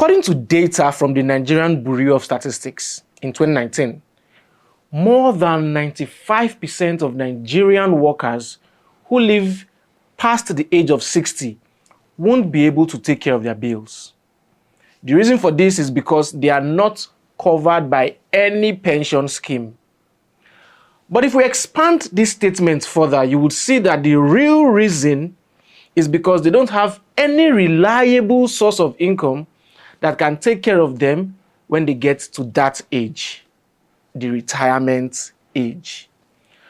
According to data from the Nigerian Bureau of Statistics in 2019, more than 95% of Nigerian workers who live past the age of 60 won't be able to take care of their bills. The reason for this is because they are not covered by any pension scheme. But if we expand this statement further, you would see that the real reason is because they don't have any reliable source of income that can take care of them when they get to that age, the retirement age.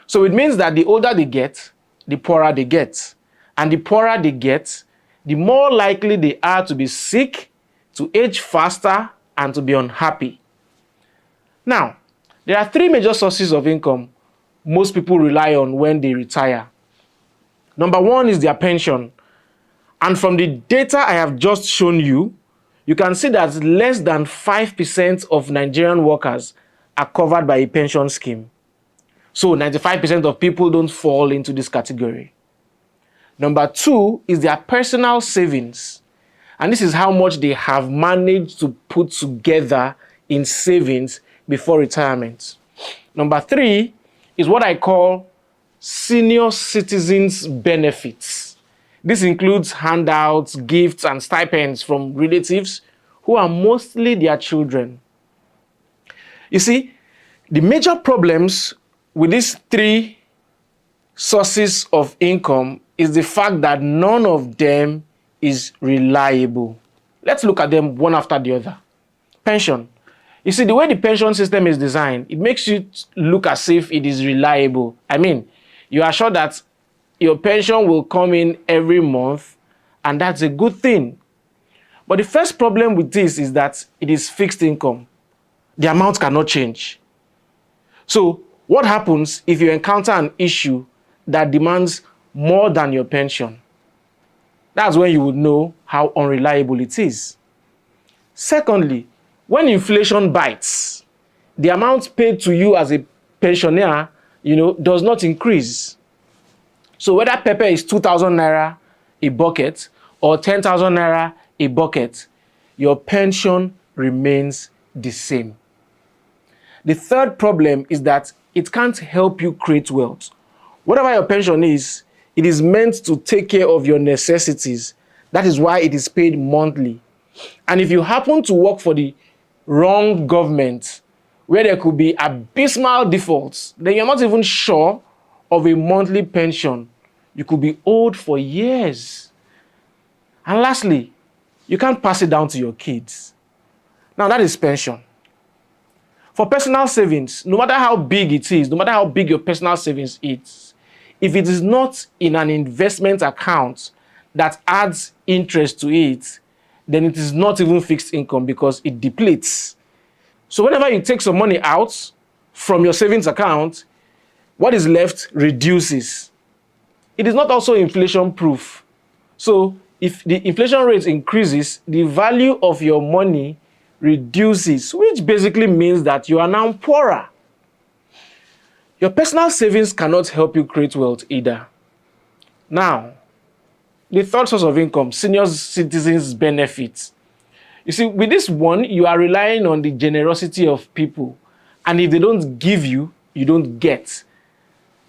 So it means that the older they get, the poorer they get. And the poorer they get, the more likely they are to be sick, to age faster, and to be unhappy. Now, there are three major sources of income most people rely on when they retire. Number one is their pension. And from the data I have just shown you, you can see that less than 5% of Nigerian workers are covered by a pension scheme. So 95% of people don't fall into this category. Number two is their personal savings. And this is how much they have managed to put together in savings before retirement. Number three is what I call senior citizens benefits. This includes handouts, gifts, and stipends from relatives who are mostly their children. You see, the major problems with these three sources of income is the fact that none of them is reliable. Let's look at them one after the other. Pension. You see, the way the pension system is designed, it makes you look as if it is reliable. I mean, you are sure that your pension will come in every month, and that's a good thing. But the first problem with this is that it is fixed income. The amount cannot change. So what happens if you encounter an issue that demands more than your pension? That's when you would know how unreliable it is. Secondly, when inflation bites, the amount paid to you as a pensioner, does not increase. So whether pepper is 2,000 naira a bucket or 10,000 naira a bucket, your pension remains the same. The third problem is that it can't help you create wealth. Whatever your pension is, it is meant to take care of your necessities. That is why it is paid monthly. And if you happen to work for the wrong government, where there could be abysmal defaults, then you're not even sure of a monthly pension. You could be owed for years. And lastly, you can't pass it down to your kids. Now that is pension. For personal savings, no matter how big it is, no matter how big your personal savings is, if it is not in an investment account that adds interest to it, then it is not even fixed income because it depletes. So whenever you take some money out from your savings account, what is left reduces. It is not also inflation proof. So if the inflation rate increases, the value of your money reduces, which basically means that you are now poorer. Your personal savings cannot help you create wealth either. Now, the third source of income, senior citizens benefits. You see, with this one, you are relying on the generosity of people. And if they don't give you, you don't get.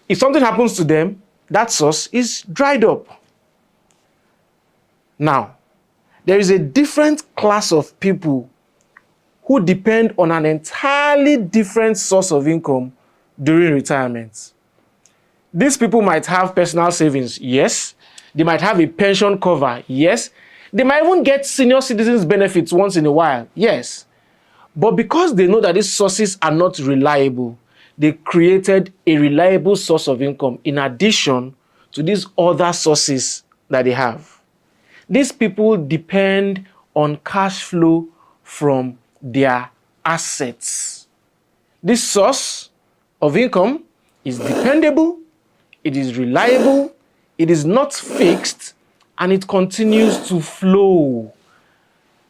If something happens to them, that source is dried up. Now, there is a different class of people who depend on an entirely different source of income during retirement. These people might have personal savings, yes. They might have a pension cover, yes. They might even get senior citizens benefits once in a while, yes. But because they know that these sources are not reliable, they created a reliable source of income in addition to these other sources that they have. These people depend on cash flow from their assets. This source of income is dependable, it is reliable, it is not fixed, and it continues to flow.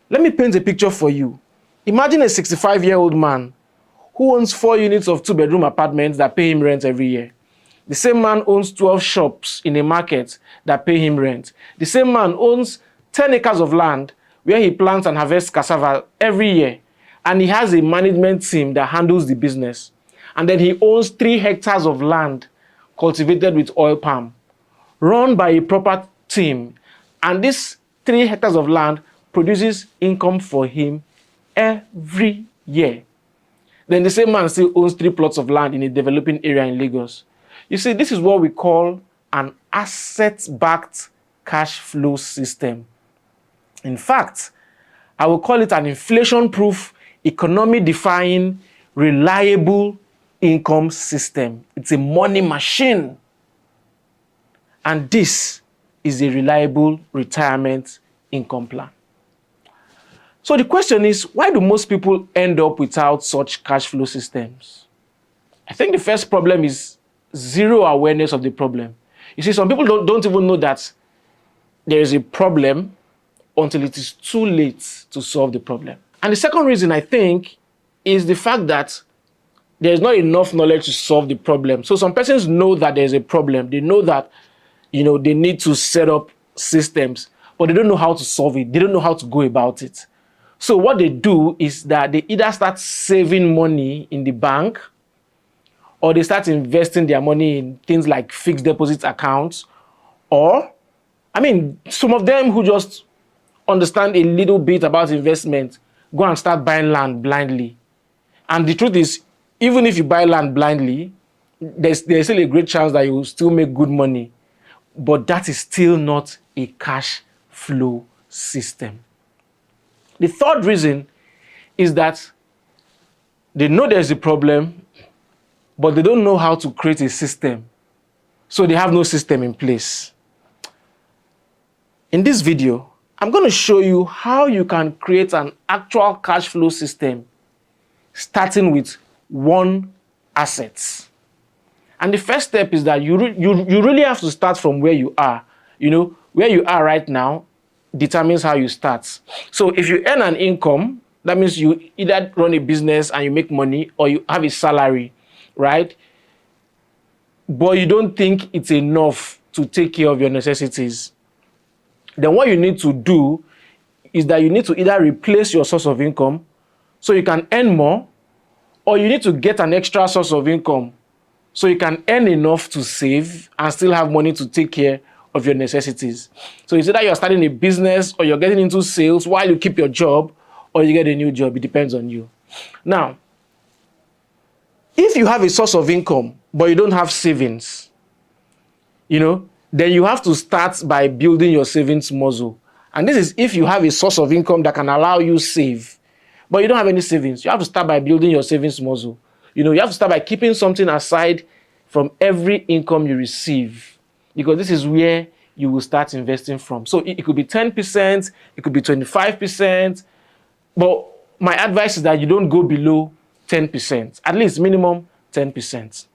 Let me paint a picture for you. Imagine a 65-year-old man who owns 4 units of 2-bedroom apartments that pay him rent every year. The same man owns 12 shops in a market that pay him rent. The same man owns 10 acres of land where he plants and harvests cassava every year, and he has a management team that handles the business. And then he owns 3 hectares of land cultivated with oil palm, run by a proper team. And this 3 hectares of land produces income for him every year. Then the same man still owns 3 plots of land in a developing area in Lagos. You see, this is what we call an asset-backed cash flow system. In fact, I will call it an inflation-proof, economy-defying, reliable income system. It's a money machine. And this is a reliable retirement income plan. So the question is, why do most people end up without such cash flow systems? I think the first problem is zero awareness of the problem. You see, some people don't even know that there is a problem until it is too late to solve the problem. And the second reason, I think, is the fact that there is not enough knowledge to solve the problem. So some persons know that there is a problem. They know that, they need to set up systems, but they don't know how to solve it. They don't know how to go about it. So what they do is that they either start saving money in the bank, or they start investing their money in things like fixed deposit accounts, or, some of them who just understand a little bit about investment go and start buying land blindly. And the truth is, even if you buy land blindly, there's still a great chance that you will still make good money. But that is still not a cash flow system. The third reason is that they know there's a problem, but they don't know how to create a system. So they have no system in place. In this video, I'm going to show you how you can create an actual cash flow system starting with 1 asset. And the first step is that you really have to start from where you are. Where you are right now determines how you start. So if you earn an income, that means you either run a business and you make money, or you have a salary, right? But you don't think it's enough to take care of your necessities. Then what you need to do is that you need to either replace your source of income so you can earn more, or you need to get an extra source of income so you can earn enough to save and still have money to take care of your necessities. So it's either you're starting a business, or you're getting into sales while you keep your job, or you get a new job. It depends on you. Now, if you have a source of income but you don't have savings, then you have to start by building your savings muscle. And this is if you have a source of income that can allow you save, but you don't have any savings. You have to start by building your savings muscle. You have to start by keeping something aside from every income you receive, because this is where you will start investing from. So it could be 10%, it could be 25%, but my advice is that you don't go below 10%, at least minimum 10%.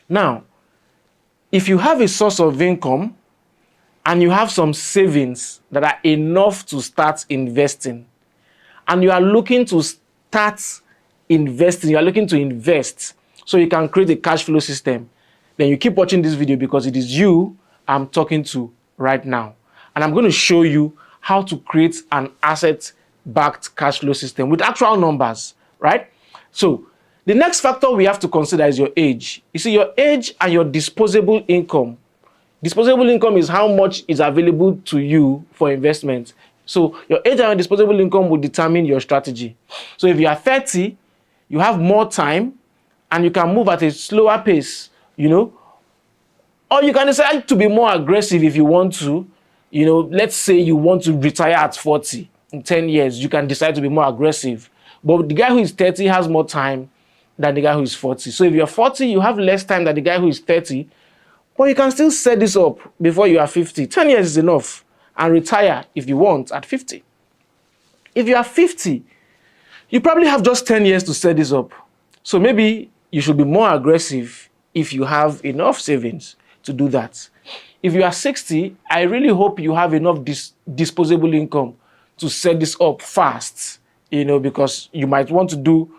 Now, if you have a source of income and you have some savings that are enough to start investing, and you are looking to start investing, you are looking to invest so you can create a cash flow system, then you keep watching this video, because it is you I'm talking to right now. And I'm going to show you how to create an asset-backed cash flow system with actual numbers, right? So the next factor we have to consider is your age. You see, your age and your disposable income. Disposable income is how much is available to you for investment. So your age and your disposable income will determine your strategy. So if you are 30, you have more time and you can move at a slower pace, Or you can decide to be more aggressive if you want to. Let's say you want to retire at 40 in 10 years, you can decide to be more aggressive. But the guy who is 30 has more time than the guy who is 40. So if you're 40, you have less time than the guy who is 30, but you can still set this up before you are 50. 10 years is enough, and retire if you want at 50. If you are 50, you probably have just 10 years to set this up. So maybe you should be more aggressive if you have enough savings to do that. If you are 60, I really hope you have enough disposable income to set this up fast, because you might want to do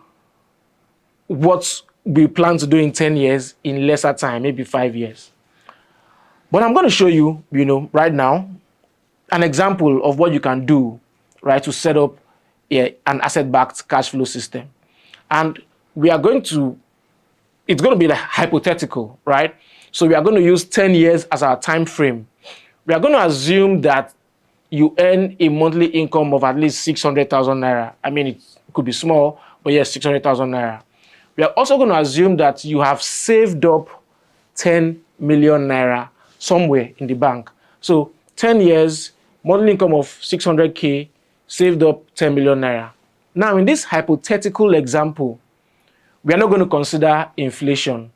what we plan to do in 10 years in lesser time, maybe 5 years. But I'm going to show you, right now, an example of what you can do, right, to set up an asset-backed cash flow system. And we are going to, it's going to be hypothetical, right? So we are going to use 10 years as our time frame. We are going to assume that you earn a monthly income of at least 600,000 naira. I mean, it could be small, but yes, 600,000 naira. We are also going to assume that you have saved up 10 million naira somewhere in the bank. So 10 years, monthly income of 600K, saved up 10 million naira. Now, in this hypothetical example, we are not going to consider inflation,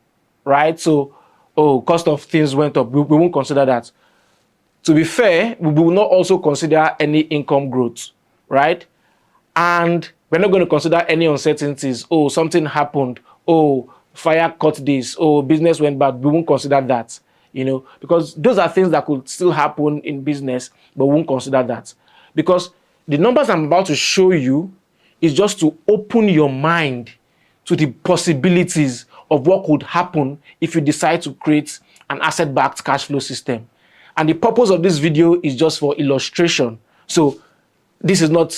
right? So, cost of things went up. We won't consider that. To be fair, we will not also consider any income growth, right? And we're not going to consider any uncertainties. Oh, something happened. Oh, fire caught this. Oh, business went bad. We won't consider that, because those are things that could still happen in business, but we won't consider that. Because the numbers I'm about to show you is just to open your mind to the possibilities of what could happen if you decide to create an asset-backed cash flow system. And the purpose of this video is just for illustration. So this is not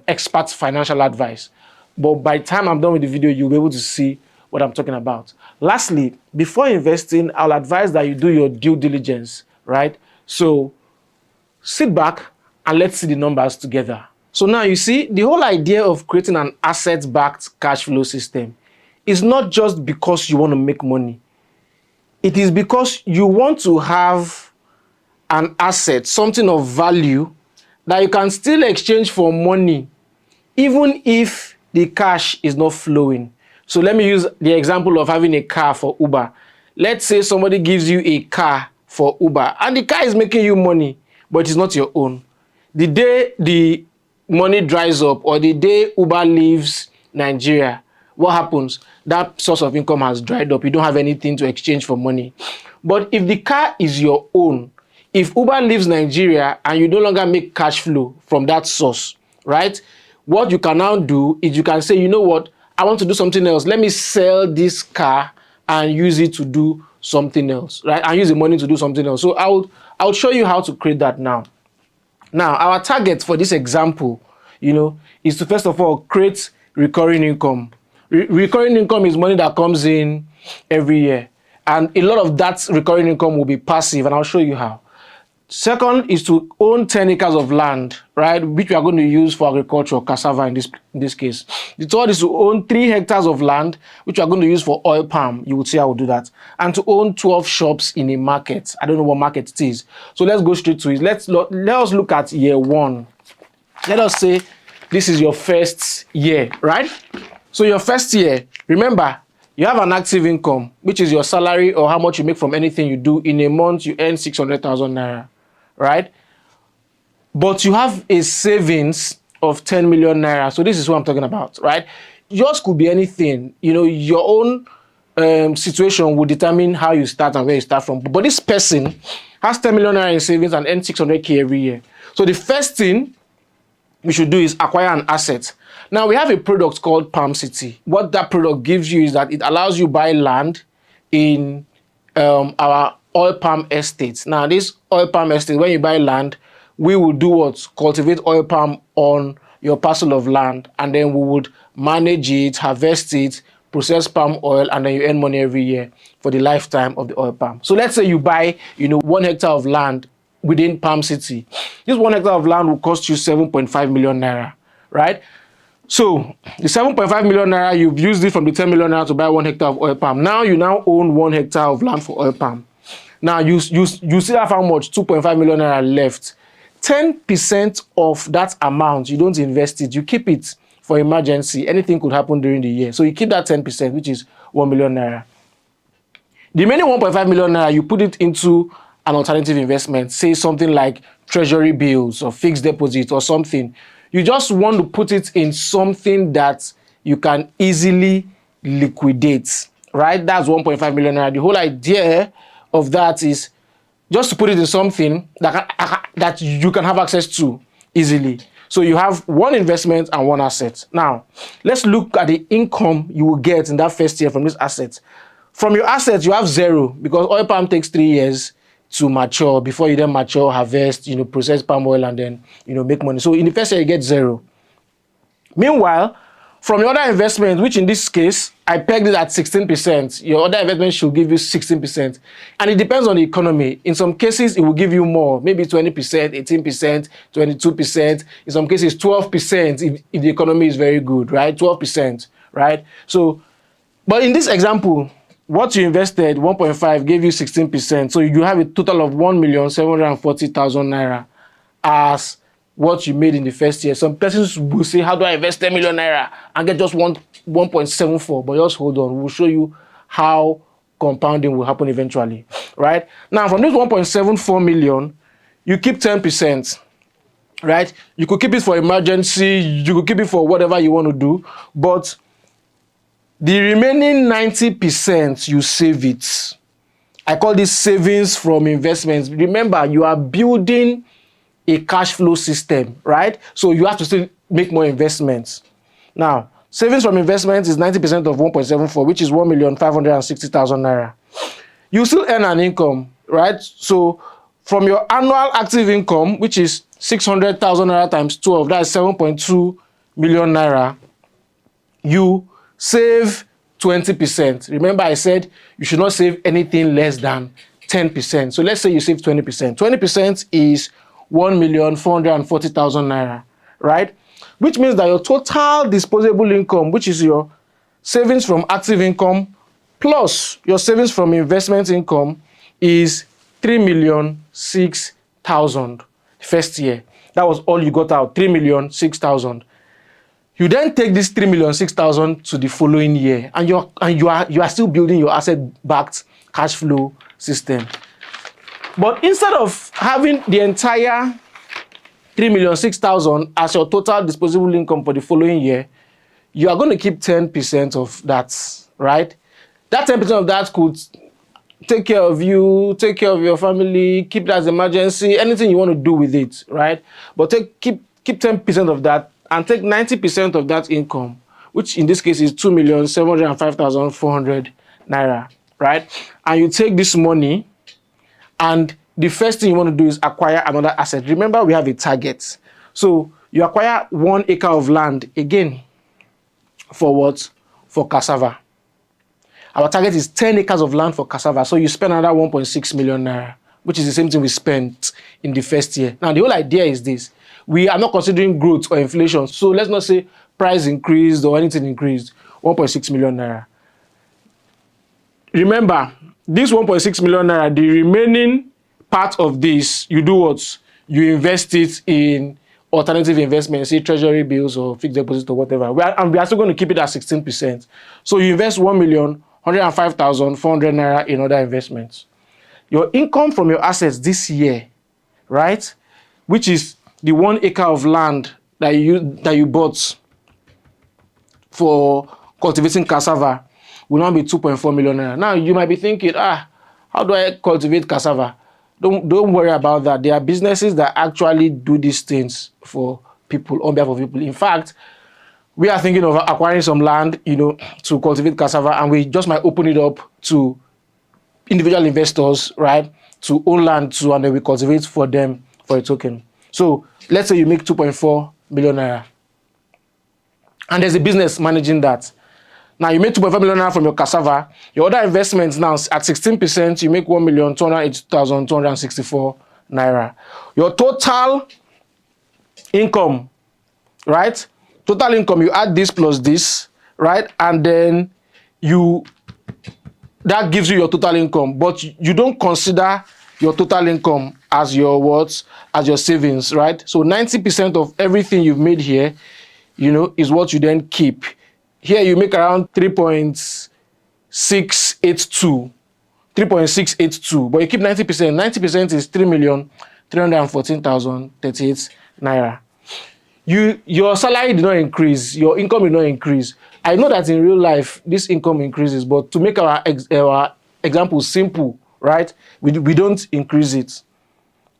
expert financial advice. But by the time I'm done with the video, you'll be able to see what I'm talking about. Lastly, before investing, I'll advise that you do your due diligence, right? So sit back and let's see the numbers together. So now you see, the whole idea of creating an asset-backed cash flow system is not just because you want to make money. It is because you want to have an asset, something of value that you can still exchange for money, even if the cash is not flowing. So let me use the example of having a car for Uber. Let's say somebody gives you a car for Uber and the car is making you money, but it's not your own. The day the money dries up or the day Uber leaves Nigeria, what happens? That source of income has dried up. You don't have anything to exchange for money. But if the car is your own, if Uber leaves Nigeria and you no longer make cash flow from that source, right? What you can now do is you can say, you know what? I want to do something else. Let me sell this car and use it to do something else, right? And use the money to do something else. So I'll show you how to create that now. Now, our target for this example, is to first of all create recurring income. Recurring income is money that comes in every year. And a lot of that recurring income will be passive, and I'll show you how. Second is to own 10 acres of land, right, which we are going to use for agriculture, cassava in this case. The third is to own 3 hectares of land, which we are going to use for oil palm. You would see I will do that. And to own 12 shops in a market. I don't know what market it is. So let's go straight to it. Let us look at year 1. Let us say this is your first year, right? So your first year, remember, you have an active income, which is your salary or how much you make from anything you do. In a month, you earn 600,000 naira. Right? But you have a savings of 10 million naira. So this is what I'm talking about, right? Yours could be anything. Your own situation will determine how you start and where you start from. But this person has 10 million naira in savings and earns 600K every year. So the first thing we should do is acquire an asset. Now, we have a product called Palm City. What that product gives you is that it allows you to buy land in our oil palm estates. Now, this oil palm estate, when you buy land, we will do what? Cultivate oil palm on your parcel of land, and then we would manage it, harvest it, process palm oil, and then you earn money every year for the lifetime of the oil palm. So let's say you buy, 1 hectare of land within Palm City. This 1 hectare of land will cost you 7.5 million naira, right? So the 7.5 million naira, you've used it from the 10 million naira to buy 1 hectare of oil palm. Now you own 1 hectare of land for oil palm. Now you still have how much? 2.5 million naira left. 10% of that amount, you don't invest it. You keep it for emergency. Anything could happen during the year. So you keep that 10%, which is 1 million naira. The remaining 1.5 million naira, you put it into an alternative investment, say something like treasury bills or fixed deposit or something. You just want to put it in something that you can easily liquidate, right? That's 1.5 million naira. The whole idea of that is just to put it in something that you can have access to easily. So you have one investment and one asset. Now, let's look at the income you will get in that first year from this asset. From your asset, you have zero because oil palm takes 3 years to mature before you then mature, harvest, process palm oil and then, make money. So in the first year, you get 0. Meanwhile, from your other investment, which in this case, I pegged it at 16%, your other investment should give you 16%. And it depends on the economy. In some cases, it will give you more, maybe 20%, 18%, 22%. In some cases, 12% if the economy is very good, right? 12%, right? So, but in this example, what you invested, 1.5, gave you 16%. So you have a total of 1,740,000 naira as what you made in the first year. Some persons will say, how do I invest 10 million naira and get just 1.74? But just hold on. We'll show you how compounding will happen eventually, right? Now, from this 1.74 million, you keep 10%, right? You could keep it for emergency. You could keep it for whatever you want to do. But the remaining 90%, you save it. I call this savings from investments. Remember, you are building a cash flow system, right? So you have to still make more investments. Now, savings from investments is 90% of 1.74, which is 1,560,000 naira. You still earn an income, right? So from your annual active income, which is 600,000 naira times 12, that is 7.2 million naira, you save 20%. Remember, I said you should not save anything less than 10%. So let's say you save 20%. 20% is 1,440,000 naira, right? Which means that your total disposable income, which is your savings from active income plus your savings from investment income, is 3,006,000 first year. That was all you got out, 3,006,000. You then take this 3,006,000 to the following year, and you are still building your asset-backed cash flow system. But instead of having the entire 3,006,000 as your total disposable income for the following year, you are going to keep 10% of that, right? That 10% of that could take care of you, take care of your family, keep it as emergency, anything you want to do with it, right? But keep 10% of that and take 90% of that income, which in this case is 2,705,400 naira, right? And you take this money, and the first thing you want to do is acquire another asset. Remember, we have a target. So you acquire 1 acre of land, again, for what? For cassava. Our target is 10 acres of land for cassava. So you spend another 1.6 million naira, which is the same thing we spent in the first year. Now, the whole idea is this. We are not considering growth or inflation. So let's not say price increased or anything increased. 1.6 million naira. Remember, this 1.6 million naira, the remaining part of this, you do what? You invest it in alternative investments, say treasury bills or fixed deposits or whatever. And we are still going to keep it at 16%. So you invest 1,105,400 naira in other investments. Your income from your assets this year, right, which is the 1 acre of land that you bought for cultivating cassava, will now be 2.4 million naira. Now you might be thinking, how do I cultivate cassava? Don't worry about that. There are businesses that actually do these things for people, on behalf of people. In fact, we are thinking of acquiring some land, to cultivate cassava, and we just might open it up to individual investors, right, to own land too, and then we cultivate for them for a token. So let's say you make 2.4 million naira, and there's a business managing that. Now you make 2.5 million naira from your cassava. Your other investments now at 16%, you make 1,282,264 naira. Your total income, right? Total income, you add this plus this, right? And then that gives you your total income, but you don't consider your total income as your what? As your savings, right? So 90% of everything you've made here, is what you then keep. Here you make around 3.682, but you keep 90%. 90% is 3,314,038 naira. Your salary did not increase, your income did not increase. I know that in real life this income increases, but to make our example simple, right? We don't increase it.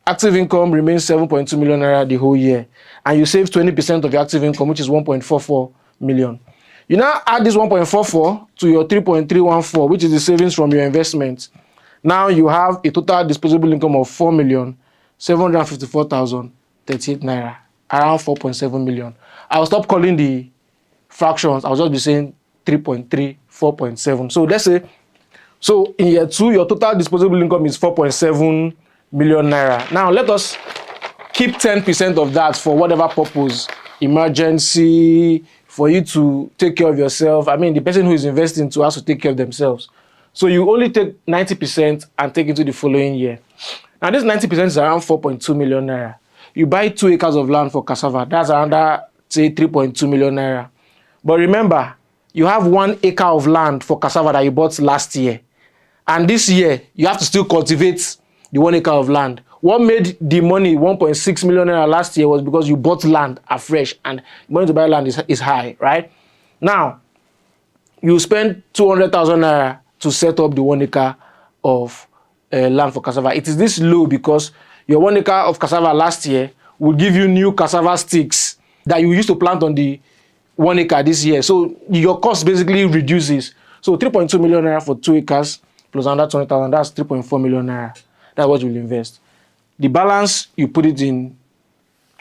Active income remains 7.2 million naira the whole year, and you save 20% of your active income, which is 1.44 million. You now add this 1.44 to your 3.314, which is the savings from your investment. Now you have a total disposable income of 4,754,038 naira, around 4.7 million. I'll stop calling the fractions. I'll just be saying 3.3, 4.7. So let's say, so in year 2, your total disposable income is 4.7 million naira. Now let us keep 10% of that for whatever purpose, emergency, for you to take care of yourself. I mean, the person who is investing to has to take care of themselves. So you only take 90% and take into the following year. Now this 90% is around 4.2 million naira. You buy 2 acres of land for cassava. That's around, say, 3.2 million naira. But remember, you have 1 acre of land for cassava that you bought last year. And this year, you have to still cultivate the 1 acre of land. What made the money 1.6 million naira last year was because you bought land afresh, and money to buy land is high, right? Now, you spend 200,000 naira to set up the 1 acre of land for cassava. It is this low because your 1 acre of cassava last year will give you new cassava sticks that you used to plant on the 1 acre this year. So your cost basically reduces. So 3.2 million naira for 2 acres plus another 20,000, that's 3.4 million naira. That's what you'll invest. The balance, you put it in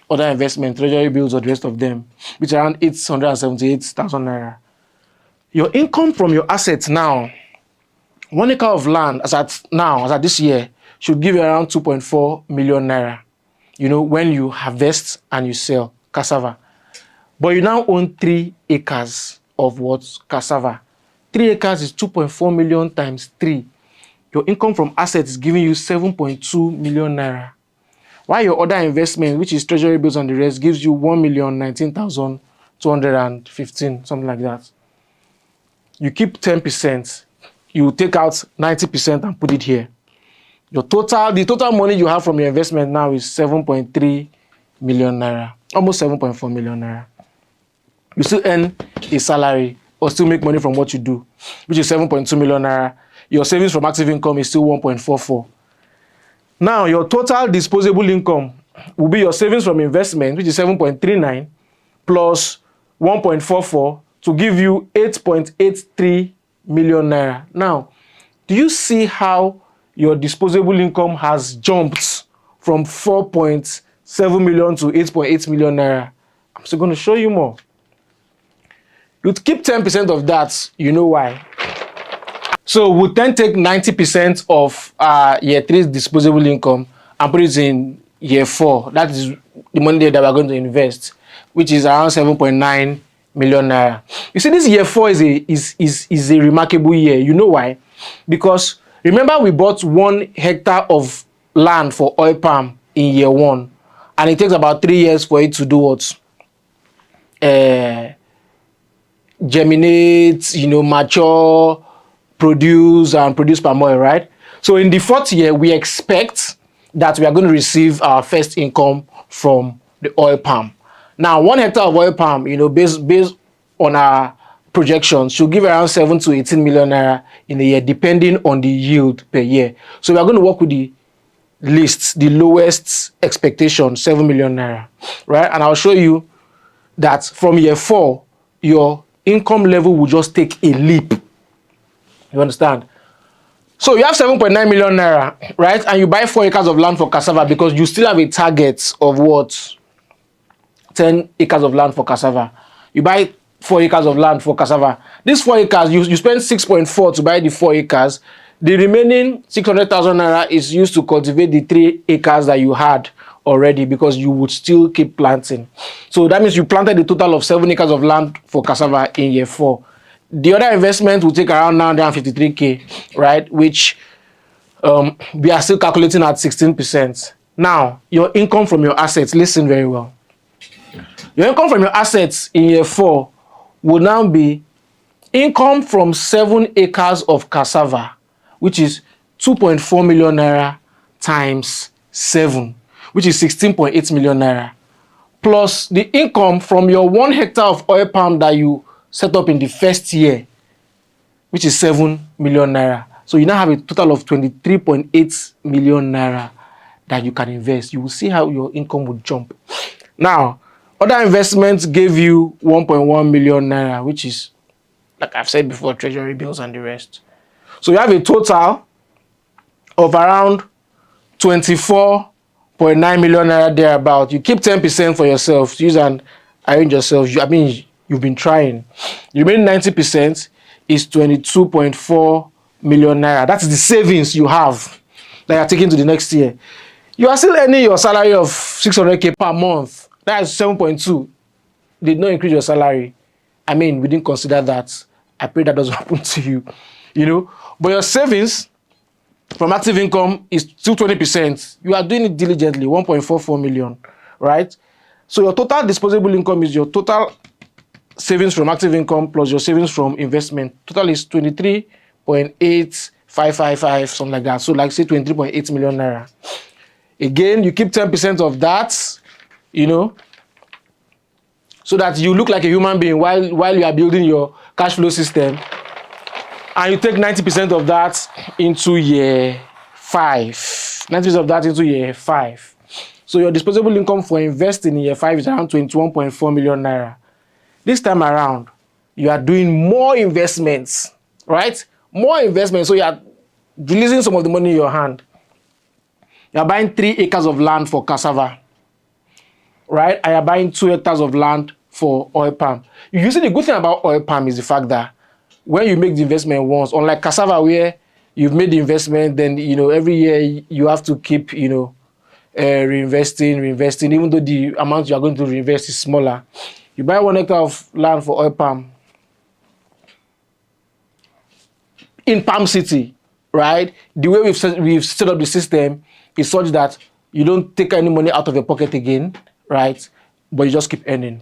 other investment, treasury bills, or the rest of them, which are around 878,000 naira. Your income from your assets now, 1 acre of land as at this year, should give you around 2.4 million naira. You know, when you harvest and you sell cassava. But you now own 3 acres of what? Cassava. 3 acres is 2.4 million times 3. Your income from assets is giving you 7.2 million naira. While your other investment, which is treasury bills and the rest, gives you 1,019,215, something like that. You keep 10%. You take out 90% and put it here. The total money you have from your investment now is 7.3 million naira, almost 7.4 million naira. You still earn a salary or still make money from what you do, which is 7.2 million naira. Your savings from active income is still 1.44. Now, your total disposable income will be your savings from investment, which is 7.39, plus 1.44 to give you 8.83 million naira. Now, do you see how your disposable income has jumped from 4.7 million to 8.8 million naira? I'm still going to show you more. You keep 10% of that. You know why? So we'll then take 90% of year 3's disposable income and put it in year 4. That is the money that we're going to invest, which is around 7.9 million naira. You see, this year 4 is a remarkable year. You know why? Because remember, we bought 1 hectare of land for oil palm in year 1, and it takes about 3 years for it to do what? Germinate, you know, mature, produce palm oil, right? So in the 4th year, we expect that we are going to receive our first income from the oil palm. Now, 1 hectare of oil palm, you know, based on our projections, should give around 7 to 18 million naira in a year, depending on the yield per year. So we are going to work with the least, the lowest expectation, 7 million naira, right? And I'll show you that from year 4, your income level will just take a leap. You understand? So you have 7.9 million naira, right? And you buy 4 acres of land for cassava because you still have a target of what? 10 acres of land for cassava. You buy 4 acres of land for cassava. These 4 acres, you spend 6.4 to buy the 4 acres. The remaining 600,000 naira is used to cultivate the 3 acres that you had already, because you would still keep planting. So that means you planted a total of 7 acres of land for cassava in year 4. The other investment will take around 953k, right? Which we are still calculating at 16%. Now, your income from your assets, listen very well. Your income from your assets in year 4 will now be income from 7 acres of cassava, which is 2.4 million naira times 7, which is 16.8 million naira, plus the income from your 1 hectare of oil palm that you set up in the 1st year, which is 7 million naira. So you now have a total of 23.8 million naira that you can invest. You will see how your income will jump. Now, other investments gave you 1.1 million naira, which is, like I've said before, treasury bills and the rest. So you have a total of around 24.9 million naira thereabout. You keep 10% for yourself. Use and arrange yourself. You've been trying. The remaining 90% is 22.4 million naira. That is the savings you have that you are taking to the next year. You are still earning your salary of 600k per month. That is 7.2. Did not increase your salary. We didn't consider that. I pray that doesn't happen to you. But your savings from active income is still 20%. You are doing it diligently, 1.44 million, right? So your total disposable income is your total savings from active income plus your savings from investment. Total is 23.8555, something like that. So like say 23.8 million naira. Again, you keep 10% of that, so that you look like a human being while you are building your cash flow system. And you take 90% of that into year 5. 90% of that into year 5. So your disposable income for investing in year 5 is around 21.4 million naira. This time around, you are doing more investments, right? More investments. So you are releasing some of the money in your hand. You are buying 3 acres of land for cassava, right? And you are buying 2 hectares of land for oil palm. You see, the good thing about oil palm is the fact that when you make the investment once, unlike cassava where you've made the investment, then every year you have to keep reinvesting, even though the amount you are going to reinvest is smaller. You buy 1 hectare of land for oil palm in Palm City, right? The way we've set up the system is such that you don't take any money out of your pocket again, right? But you just keep earning.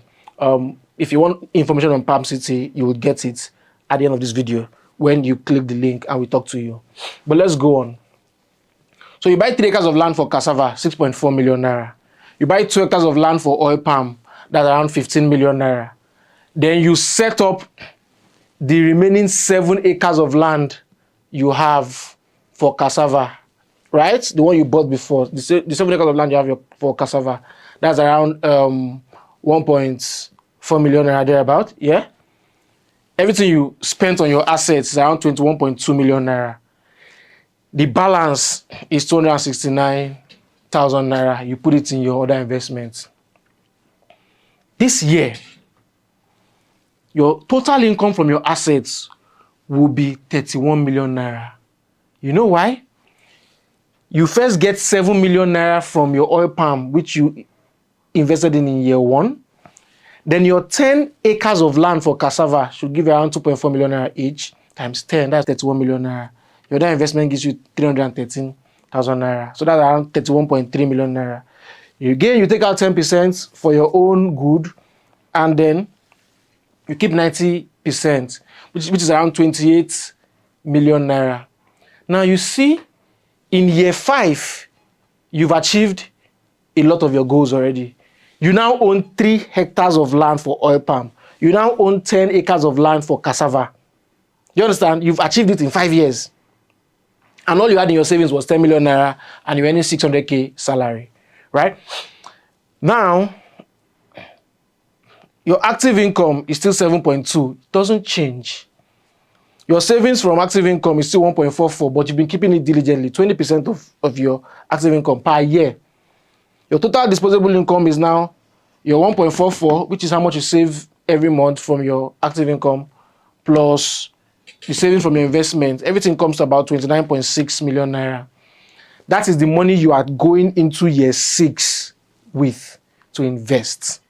If you want information on Palm City, you will get it at the end of this video when you click the link and we talk to you. But let's go on. So you buy 3 acres of land for cassava, 6.4 million naira. You buy 2 hectares of land for oil palm, that's around 15 million naira. Then you set up the remaining 7 acres of land you have for cassava, right? The one you bought before, the 7 acres of land you have for cassava, that's around 1.4 million naira thereabout, yeah? Everything you spent on your assets is around 21.2 million naira. The balance is 269,000 naira. You put it in your other investments. This year, your total income from your assets will be 31 million naira. You know why? You first get 7 million naira from your oil palm, which you invested in year 1. Then your 10 acres of land for cassava should give around 2.4 million naira each, times 10, that's 31 million naira. Your other investment gives you 313,000 naira. So that's around 31.3 million naira. Again, you take out 10% for your own good, and then you keep 90%, which is around 28 million naira. Now you see, in year 5, you've achieved a lot of your goals already. You now own 3 hectares of land for oil palm. You now own 10 acres of land for cassava. You understand? You've achieved it in 5 years. And all you had in your savings was 10 million naira and you're earning 600k salary, right? Now, your active income is still 7.2. It doesn't change. Your savings from active income is still 1.44, but you've been keeping it diligently, 20% of your active income per year. Your total disposable income is now your 1.44, which is how much you save every month from your active income, plus the savings from your investment. Everything comes to about 29.6 million naira. That is the money you are going into year 6 with to invest.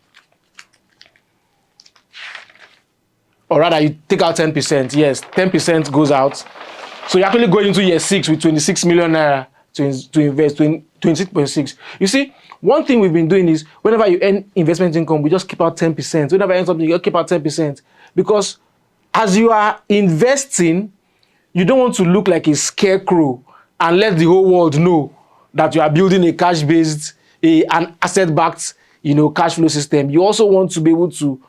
Or rather, you take out 10%. Yes, 10% goes out. So you're actually going into year 6 with 26 million naira to invest, 26.6. You see, one thing we've been doing is whenever you earn investment income, we just keep out 10%. Whenever you earn something, you keep out 10%. Because as you are investing, you don't want to look like a scarecrow and let the whole world know that you are building a cash-based, an asset-backed, cash flow system. You also want to be able to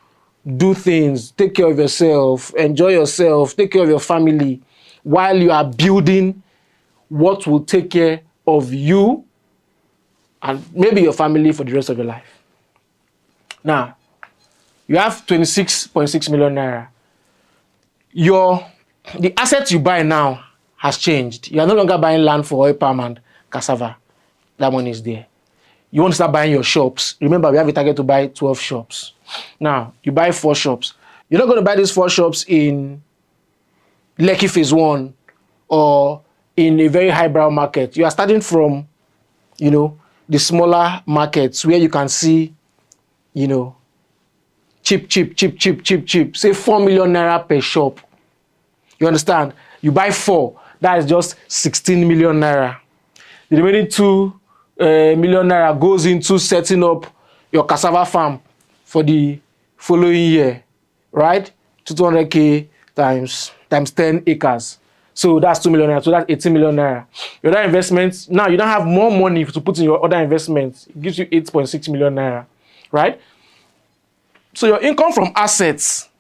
do things, take care of yourself, enjoy yourself, take care of your family while you are building what will take care of you and maybe your family for the rest of your life. Now, you have 26.6 million naira. The assets you buy now has changed. You are no longer buying land for oil palm and cassava. That money is there. You want to start buying your shops. Remember, we have a target to buy 12 shops. Now, you buy 4 shops. You're not going to buy these 4 shops in Lekki Phase 1 or in a very highbrow market. You are starting from, the smaller markets where you can see, cheap. Say 4 million naira per shop. You understand? You buy 4. That is just 16 million naira. The remaining 2 million naira goes into setting up your cassava farm for the following year, right? 200K times 10 acres. So that's 2 million naira. So that's 18 million naira. Your other investments, now you don't have more money to put in your other investments. It gives you 8.6 million naira, right? So your income from assets,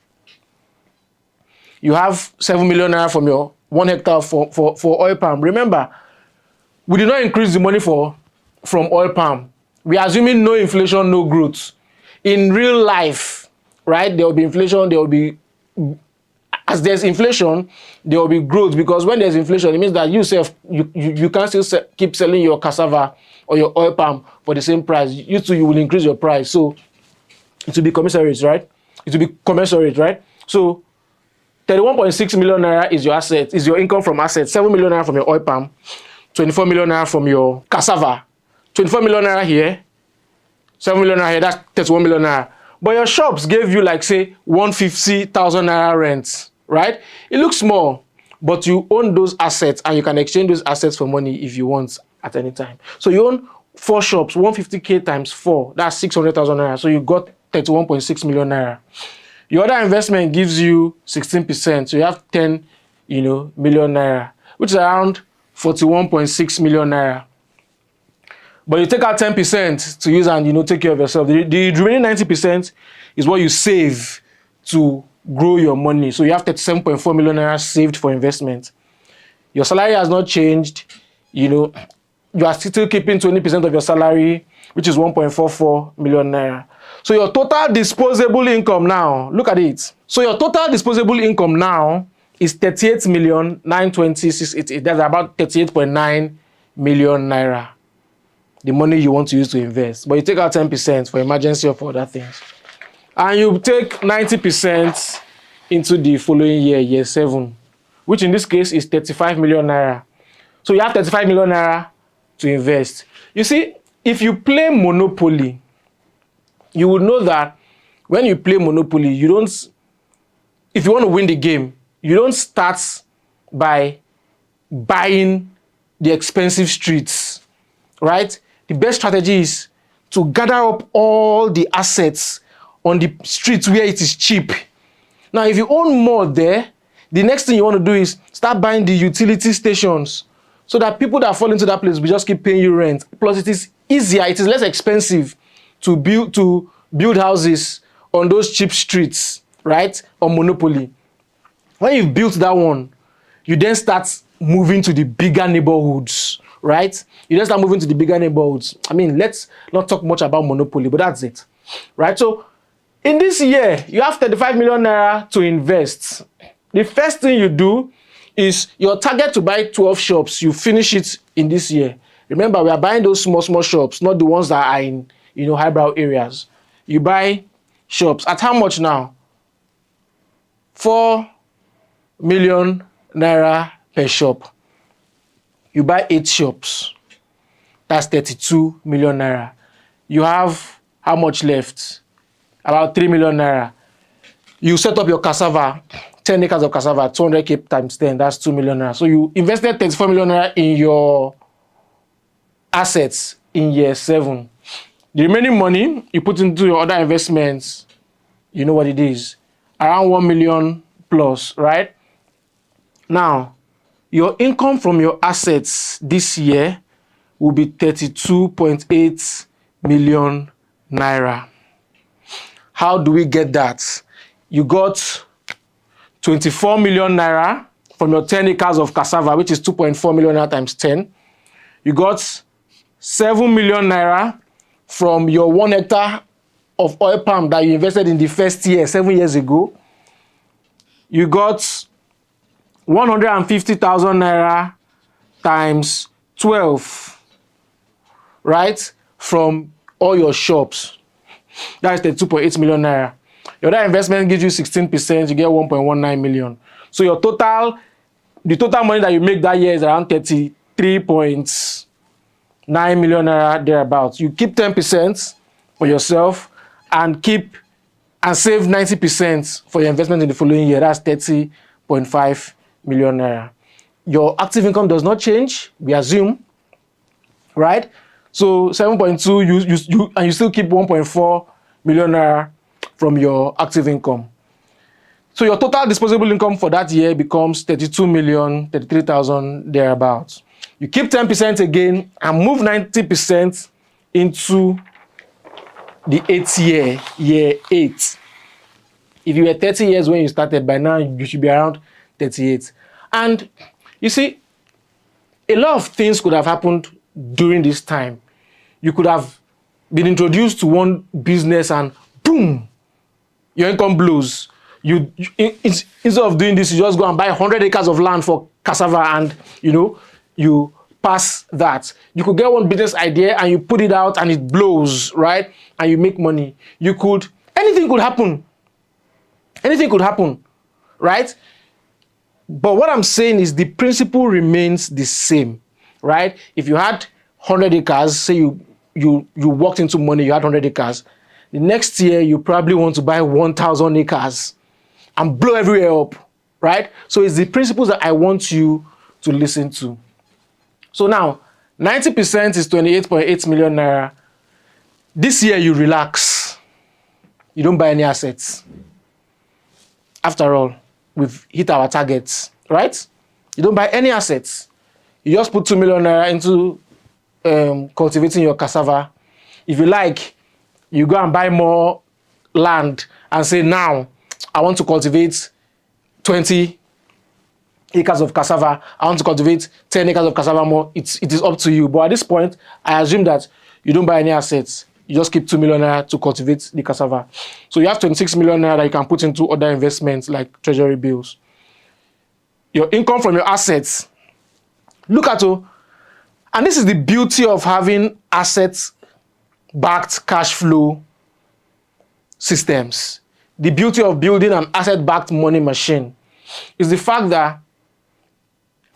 you have 7 million naira from your 1 hectare for oil palm. Remember, we did not increase the money from oil palm. We are assuming no inflation, no growth. In real life, right, there will be inflation, there will be, as there's inflation, there will be growth, because when there's inflation, it means that you can still keep selling your cassava or your oil palm for the same price. You will increase your price. So it will be commensurate, right? It will be commensurate, right? So 31.6 million naira is your asset, is your income from assets. 7 million naira from your oil palm, 24 million naira from your cassava, 24 million naira here, 7 million naira here, that's 31 million naira. But your shops gave you, like, say, 150,000 naira rent, right? It looks small, but you own those assets and you can exchange those assets for money if you want at any time. So you own 4 shops, 150K times 4, that's 600,000 naira. So you got 31.6 million naira. Your other investment gives you 16%, so you have 10, million naira, which is around 41.6 million naira. But you take out 10% to use and take care of yourself. The remaining 90% is what you save to grow your money. So you have 37.4 million naira saved for investment. Your salary has not changed. You are still keeping 20% of your salary, which is 1.44 million naira. So your total disposable income now, look at it. So your total disposable income now is 38,920,688. That's about 38.9 million naira. The money you want to use to invest. But you take out 10% for emergency or for other things. And you take 90% into the following year, year 7, which in this case is 35 million naira. So you have 35 million naira to invest. You see, if you play Monopoly, you would know that when you play Monopoly, if you want to win the game, you don't start by buying the expensive streets, right? The best strategy is to gather up all the assets on the streets where it is cheap. Now, if you own more there, the next thing you want to do is start buying the utility stations so that people that fall into that place will just keep paying you rent. Plus, it is easier, it is less expensive to build houses on those cheap streets, right? On Monopoly. When you've built that one, you then start moving to the bigger neighborhoods, right? You then start moving to the bigger neighborhoods. I mean, let's not talk much about Monopoly, but that's it, right? So in this year, you have 35 million naira to invest. The first thing you do is your target to buy 12 shops. You finish it in this year. Remember, we are buying those small shops, not the ones that are in, highbrow areas. You buy shops. At how much now? 4 million naira per shop. You buy 8 shops. That's 32 million naira. You have how much left? About 3 million naira. You set up your cassava, 10 acres of cassava, 200K times 10, that's 2 million naira. So you invested 34 million naira in your assets in year 7. The remaining money you put into your other investments, you know what it is, around 1 million plus, right? Now, your income from your assets this year will be 32.8 million naira. How do we get that? You got 24 million naira from your 10 acres of cassava, which is 2.4 million naira times 10. You got 7 million naira from your 1 hectare of oil palm that you invested in the first year, 7 years ago. You got 150,000 naira times 12, right? From all your shops. That is 32.8 million naira. Your other investment gives you 16%, you get 1.19 million. So your total, the total money that you make that year is around 33.9 million naira thereabouts. You keep 10% for yourself and save 90% for your investment in the following year. That's 30.5 million naira. Your active income does not change, we assume, right? So 7.2, and you still keep 1.4 million naira from your active income. So your total disposable income for that year becomes 32,033,000 thereabouts. You keep 10% again and move 90% into the 8th year, year 8. If you were 30 years when you started, by now you should be around 38. And you see, a lot of things could have happened during this time. You could have been introduced to one business and boom, your income blows. Instead of doing this, you just go and buy 100 acres of land for cassava and, you pass that. You could get one business idea and you put it out and it blows, right? And you make money. Anything could happen. Anything could happen, right? But what I'm saying is the principle remains the same, right? If you had 100 acres, say you walked into money, you had 100 acres. The next year, you probably want to buy 1,000 acres and blow everywhere up, right? So it's the principles that I want you to listen to. So now, 90% is 28.8 million naira. This year, you relax. You don't buy any assets. After all, we've hit our targets, right? You don't buy any assets. You just put 2 million naira into cultivating your cassava. If you like, you go and buy more land and say, now, I want to cultivate 20 acres of cassava. I want to cultivate 10 acres of cassava more. It is up to you. But at this point, I assume that you don't buy any assets. You just keep 2 million naira to cultivate the cassava. So you have 26 million naira that you can put into other investments like treasury bills. Your income from your assets. Look at it. And this is the beauty of having assets-backed cash flow systems. The beauty of building an asset-backed money machine is the fact that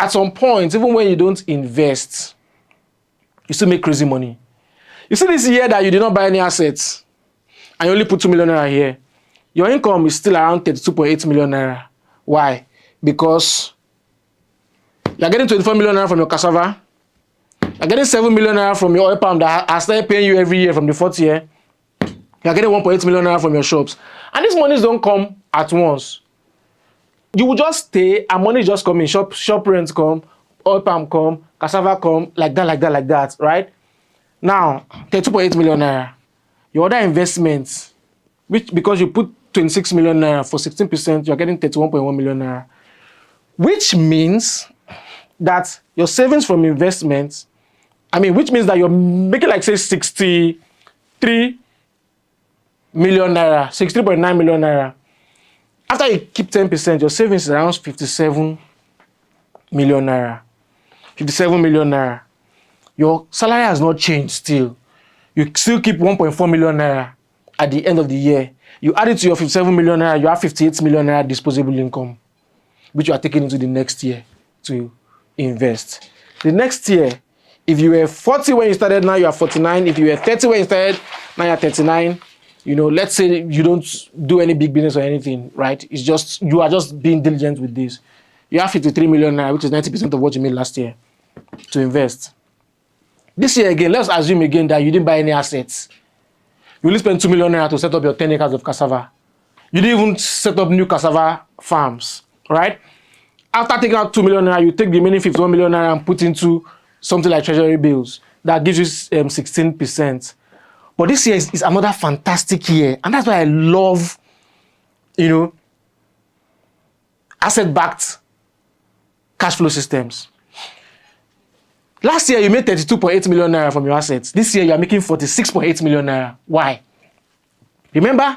at some point, even when you don't invest, you still make crazy money. You see this year that you did not buy any assets and you only put 2 million naira here, your income is still around 32.8 million naira. Why? Because you're getting 24 million naira from your cassava, you're getting 7 million naira from your oil palm that has started paying you every year from the 4th year, you're getting 1.8 million naira from your shops. And these monies don't come at once. You will just stay and money just come in. Shop rents come, oil palm come, cassava come, like that, right? Now, 32.8 million naira. Your other investments, which because you put 26 million naira for 16%, you're getting 31.1 million naira. Which means that your savings from investments, which means that you're making like say 63 million naira, 63.9 million naira. After you keep 10%, your savings is around 57 million naira. 57 million naira. Your salary has not changed still. You still keep 1.4 million naira at the end of the year. You add it to your 57 million naira, you have 58 million naira disposable income, which you are taking into the next year to invest. The next year, if you were 40 when you started, now you are 49. If you were 30 when you started, now you are 39. Let's say you don't do any big business or anything, right? It's just, you are just being diligent with this. You have 53 million naira, which is 90% of what you made last year, to invest. This year again, let's assume again that you didn't buy any assets. You only spent 2 million naira to set up your 10 acres of cassava. You didn't even set up new cassava farms, right? After taking out 2 million naira, you take the remaining 51 million naira and put into something like treasury bills. That gives you 16%. But this year is another fantastic year. And that's why I love, asset-backed cash flow systems. Last year, you made 32.8 million naira from your assets. This year, you are making 46.8 million naira. Why? Remember,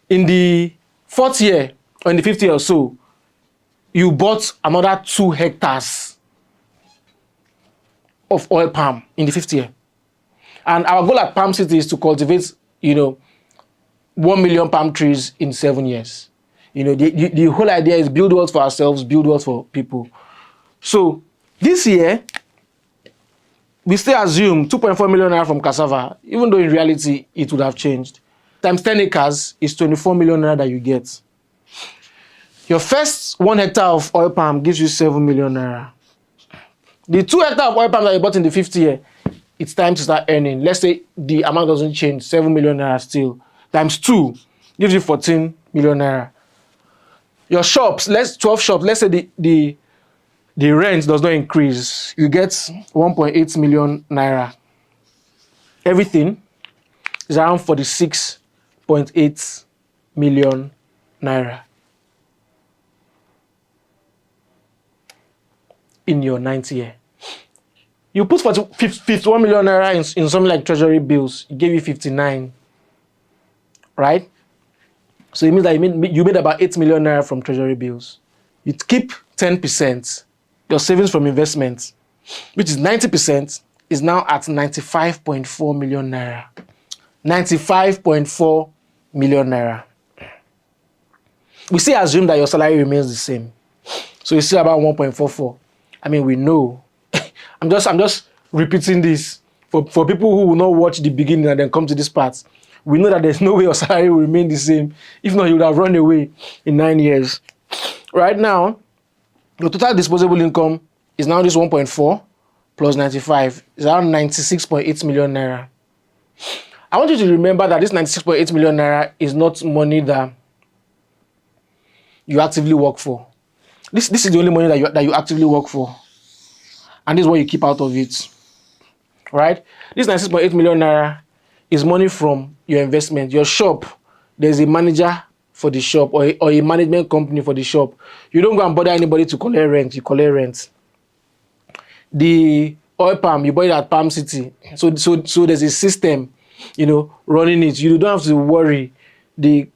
in the 4th year or in the 5th year or so, you bought another 2 hectares of oil palm in the 5th year. And our goal at Palm City is to cultivate, 1 million palm trees in 7 years. The whole idea is build wealth for ourselves, build wealth for people. So this year, we still assume 2.4 million naira from cassava, even though in reality, it would have changed. Times 10 acres is 24 million naira that you get. Your first 1 hectare of oil palm gives you 7 million naira. The 2 hectares of oil palm that you bought in the 5th year, it's time to start earning. Let's say the amount doesn't change, 7 million naira still. Times 2 gives you 14 million naira. Your shops, 12 shops, let's say the rent does not increase, you get 1.8 million naira. Everything is around 46.8 million naira in your 9th year. You put 51 million naira in something like treasury bills, it gave you 59, right? So it means that you made about 8 million naira from treasury bills. You keep 10%, your savings from investments, which is 90%, is now at 95.4 million naira. 95.4 million naira. We still assume that your salary remains the same. So you still about 1.44. I mean, we know. I'm just repeating this for people who will not watch the beginning and then come to this part. We know that there's no way your salary will remain the same. If not, you would have run away in 9 years. Right now, your total disposable income is now this 1.4 plus 95. It's around 96.8 million naira. I want you to remember that this 96.8 million naira is not money that you actively work for. This is the only money that you actively work for. And this is what you keep out of it. Right? This 96.8 million naira is money from your investment. Your shop, there's a manager for the shop or a management company for the shop. You don't go and bother anybody to collect rent. You collect rent. The oil palm, you buy it at Palm City. So there's a system, running it. You don't have to worry. They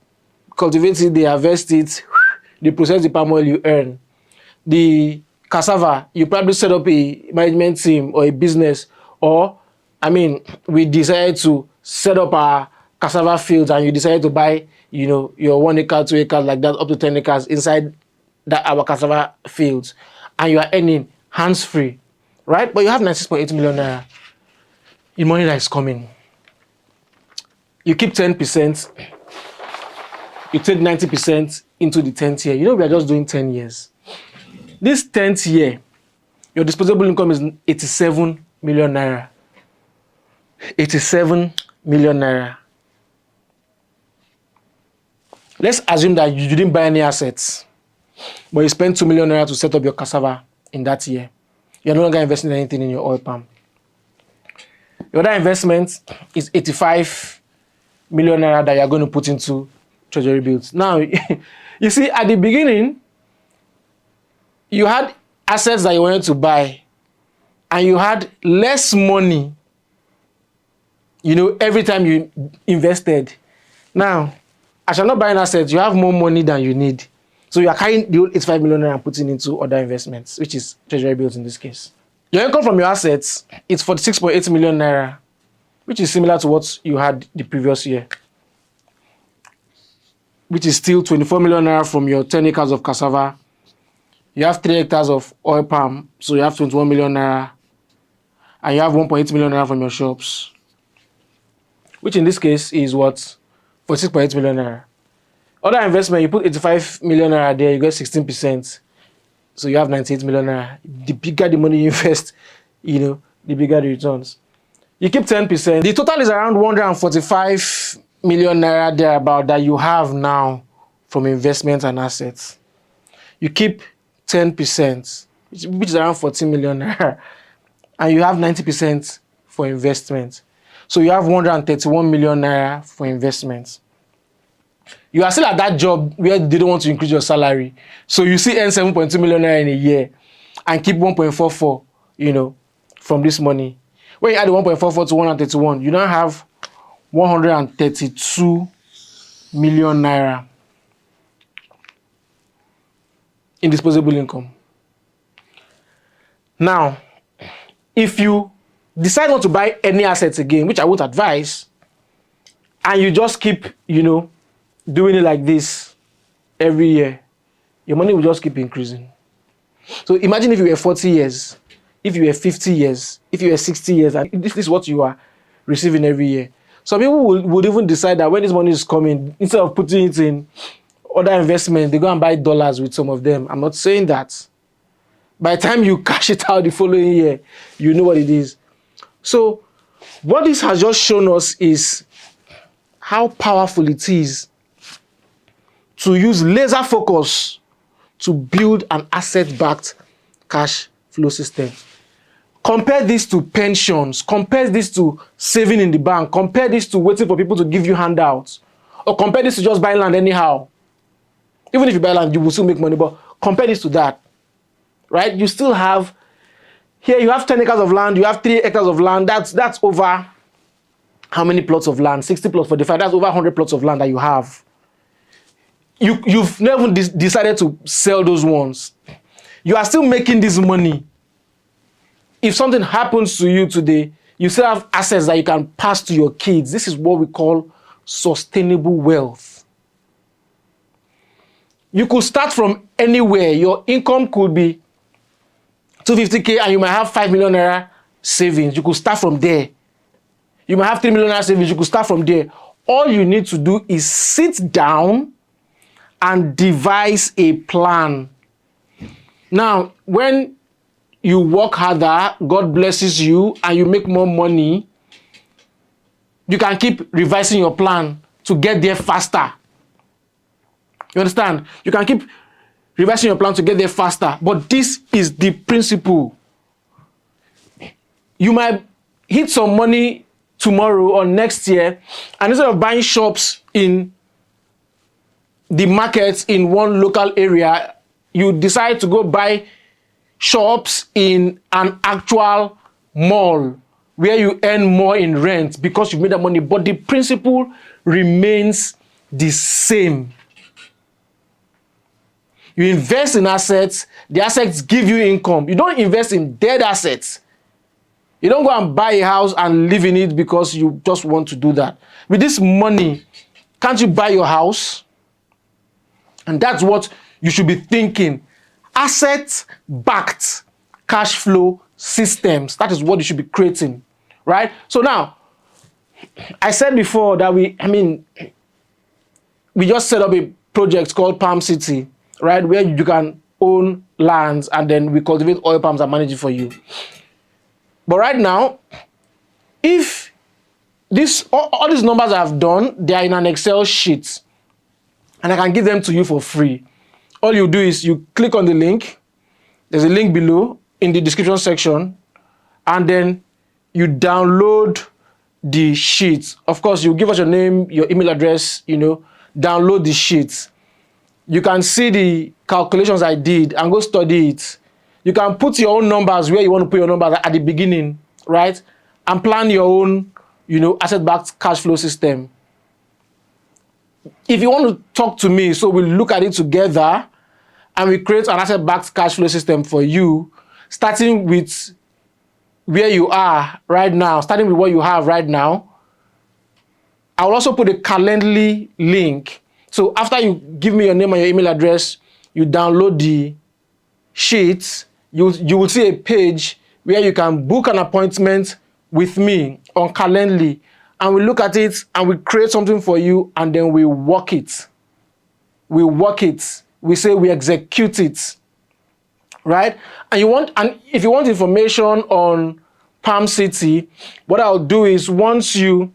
cultivate it, they harvest it, they process the palm oil, you earn. The cassava, you probably set up a management team or a business, or we decided to set up our cassava fields and you decided to buy, your 1 acre, 2 acres, like that, up to 10 acres inside our cassava fields, and you are earning hands-free, right? But you have 96.8 million naira in money that is coming. You keep 10%, you take 90% into the 10th year. We are just doing 10 years. This 10th year, your disposable income is 87 million naira. 87 million naira. Let's assume that you didn't buy any assets, but you spent 2 million naira to set up your cassava in that year. You're no longer investing anything in your oil palm. Your other investment is 85 million naira that you're going to put into treasury bills. Now, you see, at the beginning, you had assets that you wanted to buy, and you had less money, every time you invested. Now, as you're not buying assets, you have more money than you need. So you are carrying the whole 85 million naira and putting into other investments, which is treasury bills in this case. Your income from your assets is 46.8 million naira, which is similar to what you had the previous year, which is still 24 million naira from your 10 acres of cassava. You have 3 hectares of oil palm, so you have 21 million naira, and you have 1.8 million naira from your shops, which in this case is what? 46.8 million naira. Other investment, you put 85 million naira there, you get 16%, so you have 98 million naira. The bigger the money you invest, the bigger the returns. You keep 10%. The total is around 145 million naira thereabout that you have now from investments and assets. You keep 10%, which is around 14 million naira, and you have 90% for investment. So you have 131 million naira for investments. You are still at that job where they don't want to increase your salary. So you still earn 7.2 million naira in a year and keep 1.44, from this money. When you add the 1.44 to 131, you now have 132 million naira in disposable income. Now, if you decide not to buy any assets again, which I won't advise, and you just keep, doing it like this every year, your money will just keep increasing. So imagine if you were 40 years, if you were 50 years, if you were 60 years, and this is what you are receiving every year. Some people would even decide that when this money is coming, instead of putting it in other investments, they go and buy dollars with some of them. I'm not saying that. By the time you cash it out the following year, you know what it is. So what this has just shown us is how powerful it is to use laser focus to build an asset-backed cash flow system. Compare this to pensions, compare this to saving in the bank, compare this to waiting for people to give you handouts, or compare this to just buying land anyhow. Even if you buy land, you will still make money, but compare this to that, right? You still have, here you have 10 acres of land, you have 3 acres of land, that's over how many plots of land? 60 plots, 45, that's over 100 plots of land that you have. You've never decided to sell those ones. You are still making this money. If something happens to you today, you still have assets that you can pass to your kids. This is what we call sustainable wealth. You could start from anywhere. Your income could be 250K and you might have 5 million naira savings. You could start from there. You might have 3 million naira savings. You could start from there. All you need to do is sit down and devise a plan. Now, when you work harder, God blesses you, and you make more money, you can keep revising your plan to get there faster. You understand? You can keep revising your plan to get there faster. But this is the principle. You might hit some money tomorrow or next year, and instead of buying shops in the markets in one local area, you decide to go buy shops in an actual mall where you earn more in rent because you've made that money, but the principle remains the same. You invest in assets, the assets give you income. You don't invest in dead assets. You don't go and buy a house and live in it because you just want to do that. With this money, can't you buy your house? And that's what you should be thinking. Asset-backed cash flow systems. That is what you should be creating, right? So now, I said before that we just set up a project called Palm City, right? Where you can own lands and then we cultivate oil palms and manage it for you. But right now, if all these numbers I've done, they are in an Excel sheet, and I can give them to you for free. All you do is you click on the link. There's a link below in the description section, and then you download the sheets. Of course, you give us your name, your email address, download the sheets. You can see the calculations I did and go study it. You can put your own numbers where you want to put your numbers at the beginning, right? And plan your own, asset-backed cash flow system. If you want to talk to me, so we'll look at it together and we create an asset-backed cash flow system for you, starting with where you are right now, starting with what you have right now. I will also put a Calendly link. So after you give me your name and your email address, you download the sheets, you will see a page where you can book an appointment with me on Calendly, and we look at it and we create something for you, and then we work it. We work it. We say we execute it, right? And if you want information on Palm City, what I'll do is once you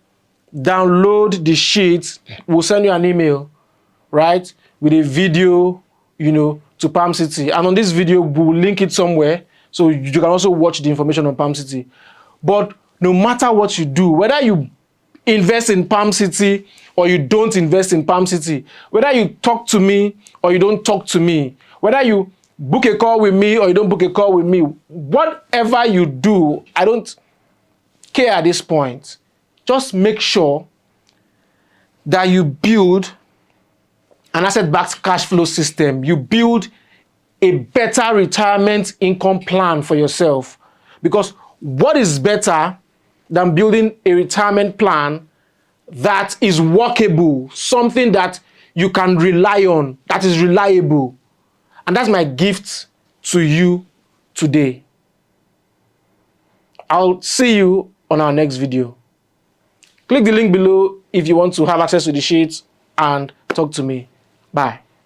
download the sheet, we'll send you an email, right, with a video, to Palm City. And on this video, we'll link it somewhere so you can also watch the information on Palm City. But no matter what you do, whether you invest in Palm City or you don't invest in Palm City, whether you talk to me or you don't talk to me, whether you book a call with me or you don't book a call with me, whatever you do, I don't care at this point. Just make sure that you build an asset-backed cash flow system. You build a better retirement income plan for yourself. Because what is better than building a retirement plan that is workable, something that you can rely on, that is reliable? And that's my gift to you today. I'll see you on our next video. Click the link below if you want to have access to the sheets and talk to me. Bye.